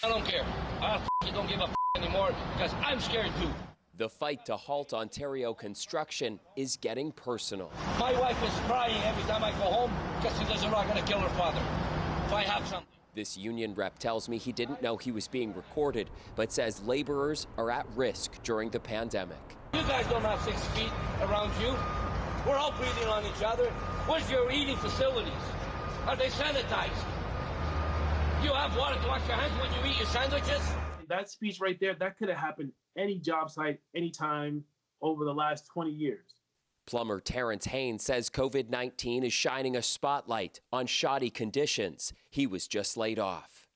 I don't care. I don't give a anymore because I'm scared too. The fight to halt Ontario construction is getting personal. My wife is crying every time I go home because she doesn't know I'm going to kill her father if I have something. This union rep tells me he didn't know he was being recorded, but says laborers are at risk during the pandemic. You guys don't have 6 feet around you. We're all breathing on each other. Where's your eating facilities? Are they sanitized? You have water to wash your hands when you eat your sandwiches? That speech right there, that could have happened any job site, anytime over the last 20 years. Plumber Terrence Haynes says COVID-19 is shining a spotlight on shoddy conditions. He was just laid off.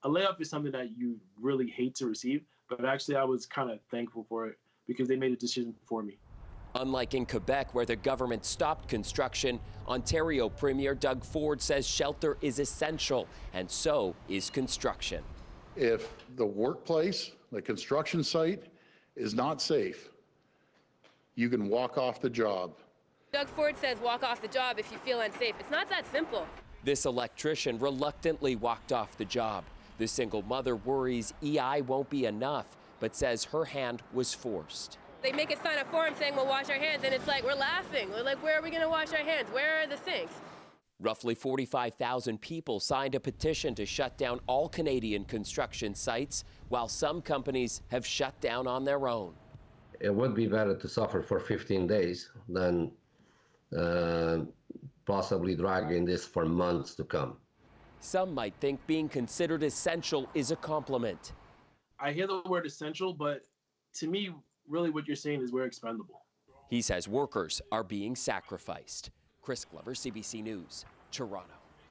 A layoff is something that you really hate to receive, but actually I was kind of thankful for it because they made a decision for me. Unlike in Quebec, where the government stopped construction, Ontario Premier Doug Ford says shelter is essential, and so is construction. If the workplace, the construction site, is not safe, you can walk off the job. Doug Ford says walk off the job if you feel unsafe. It's not that simple. This electrician reluctantly walked off the job. The single mother worries EI won't be enough, but says her hand was forced. They make us sign a form saying we'll wash our hands, and it's like we're laughing. We're like, where are we going to wash our hands? Where are the sinks? Roughly 45,000 people signed a petition to shut down all Canadian construction sites, while some companies have shut down on their own. It would be better to suffer for 15 days than possibly dragging this for months to come. Some might think being considered essential is a compliment. I hear the word essential, but to me, really what you're saying is we're expendable. He says workers are being sacrificed. Chris Glover, CBC News, Toronto.